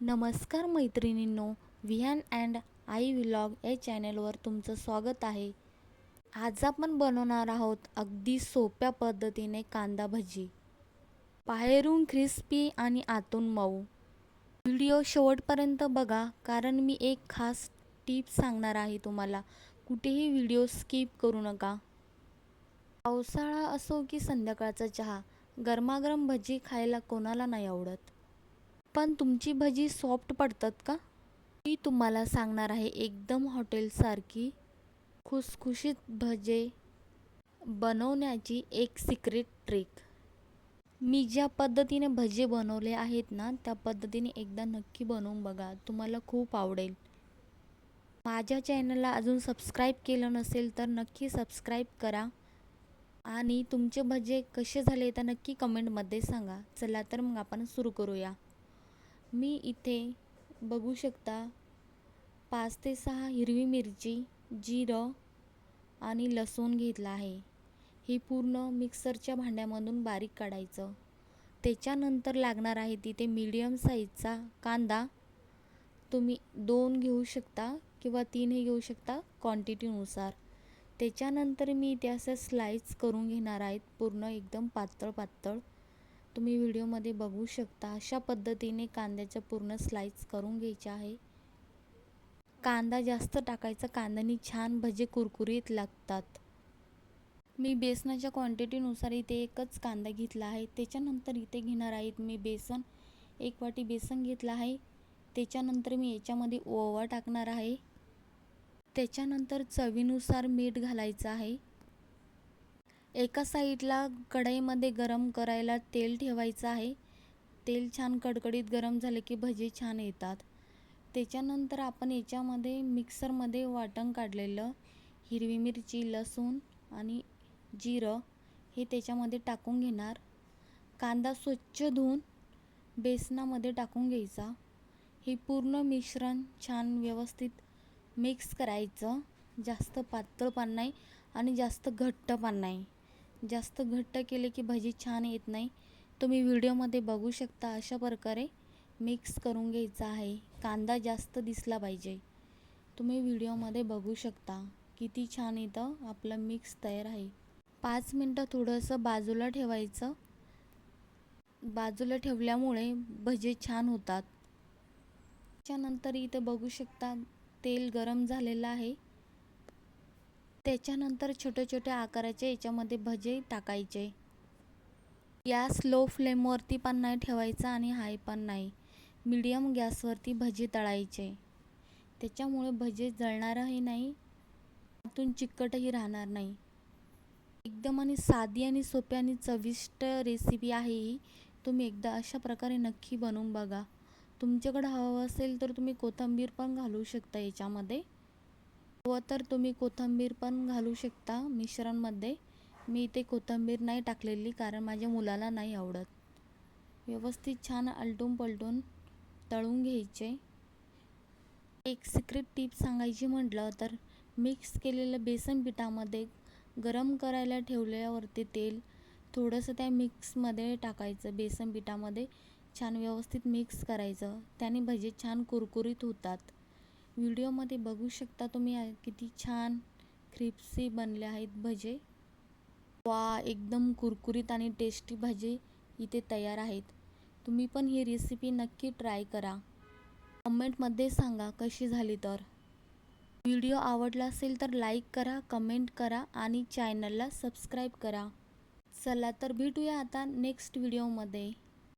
नमस्कार मैत्रिणींनो, Vihaan and I vlog या चॅनलवर तुमचं स्वागत आहे. आज आपण बनवणार आहोत अगदी सोप्या पद्धतीने कांदा भजी. बाहेरून क्रिस्पी आणि आतून मऊ. व्हिडिओ शेवटपर्यंत बघा, कारण मी एक खास टिप सांगणार आहे तुम्हाला. कुठेही व्हिडिओ स्किप करू नका. पावसाळा असो की संध्याकाळचा चहा, गरमागरम भजी खायला कोणाला नाही आवडत. पण तुमची भजी सॉफ्ट पडतात का? मी तुम्हाला सांगणार आहे एकदम हॉटेलसारखी खुसखुशीत भजे बनवण्याची एक सिक्रेट ट्रिक. मी ज्या पद्धतीने भजे बनवले आहेत ना, त्या पद्धतीने एकदा नक्की बनवून बघा, तुम्हाला खूप आवडेल. माझ्या चॅनलला अजून सबस्क्राईब केलं नसेल तर नक्की सबस्क्राईब करा आणि तुमचे भजे कसे झाले तर नक्की कमेंटमध्ये सांगा. चला तर मग आपण सुरू करूया. मी इथे बघू शकता 5 ते 6 हिरवी मिरची, जिरं आणि लसूण घेतला आहे. हे पूर्ण मिक्सरच्या भांड्यामधून बारीक काढायचं. त्याच्यानंतर लागणार आहे तिथे मीडियम साईजचा कांदा. तुम्ही 2 घेऊ शकता किंवा 3ही घेऊ शकता क्वांटिटीनुसार. त्याच्यानंतर मी इथे असं स्लाइस करून घेणार आहेत, पूर्ण एकदम पातळ पातळ. तुम्ही व्हिडिओमध्ये बघू शकता अशा पद्धतीने कांद्याचं पूर्ण स्लाइस करून घ्यायचे आहे. कांदा जास्त टाकायचा, कांद्याने छान भजे कुरकुरीत लागतात. मी बेसनाच्या क्वांटिटीनुसार इथे एकच कांदा घेतला आहे. त्याच्यानंतर इथे घेणार आहेत मी बेसन. 1 वाटी बेसन घेतला आहे. त्याच्यानंतर मी याच्यामध्ये ओवा टाकणार आहे. त्याच्यानंतर चवीनुसार मीठ घालायचं आहे. एका साईडला कढईमध्ये गरम करायला तेल ठेवायचं आहे. तेल छान कडकडीत गरम झाले की भजी छान येतात. त्याच्यानंतर आपण याच्यामध्ये मिक्सरमध्ये वाटण काढलेलं हिरवी मिरची, लसूण आणि जिरं हे त्याच्यामध्ये टाकून घेणार. कांदा स्वच्छ धुवून बेसनामध्ये टाकून घ्यायचा. हे पूर्ण मिश्रण छान व्यवस्थित मिक्स करायचं. जास्त पातळ पण नाही आणि जास्त घट्ट पण नाही. जास्त घट्ट केले की भजी छान येत नाही. तुम्ही व्हिडिओमध्ये बघू शकता अशा प्रकारे मिक्स करून घ्यायचा आहे. कांदा जास्त दिसला पाहिजे. तुम्ही व्हिडिओमध्ये बघू शकता किती छान इथं आपलं मिक्स तयार आहे. 5 मिनटं थोडंसं बाजूला ठेवायचं. बाजूला ठेवल्यामुळे भजे छान होतात. त्याच्यानंतर इथं बघू शकता तेल गरम झालेलं आहे. त्याच्यानंतर छोटे छोटे आकाराचे याच्यामध्ये भजे टाकायचे. गॅस लो फ्लेमवरती पण नाही ठेवायचा आणि हाय पण नाही. मीडियम गॅसवरती भजे तळायचे. त्याच्यामुळे भजे जळणारही नाही, आतून चिकटही राहणार नाही. एकदम आणि साधी आणि सोपी आणि चविष्ट रेसिपी आहे ही. तुम्ही एकदा अशा प्रकारे नक्की बनवून बघा. तुमच्याकडे हवं असेल तर तुम्ही कोथिंबीर पण घालू शकता याच्यामध्ये. व तर तुम्ही कोथिंबीर पण घालू शकता मिश्रणमध्ये. मी इथे कोथिंबीर नाही टाकलेली कारण माझ्या मुलाला नाही आवडत. व्यवस्थित छान आलटून पलटून तळून घ्यायचे. एक सिक्रेट टिप सांगायची म्हटलं तर मिक्स केलेलं बेसन पिठामध्ये गरम करायला ठेवल्यावरती तेल थोडंसं त्या मिक्समध्ये टाकायचं. बेसन पिठामध्ये छान व्यवस्थित मिक्स करायचं. त्याने भजे छान कुरकुरीत होतात. व्हिडिओमध्ये बघू शकता तुम्ही किती छान क्रिस्पी बनले आहेत भजे. वा, एकदम कुरकुरीत आणि टेस्टी भजे इथे तयार आहेत. तुम्ही पण ही रेसिपी नक्की ट्राय करा. कमेंटमध्ये सांगा कशी झाली तर. व्हिडिओ आवडला असेल तर लाईक करा, कमेंट करा आणि चॅनलला सबस्क्राईब करा. चला तर भेटूया आता नेक्स्ट व्हिडिओमध्ये.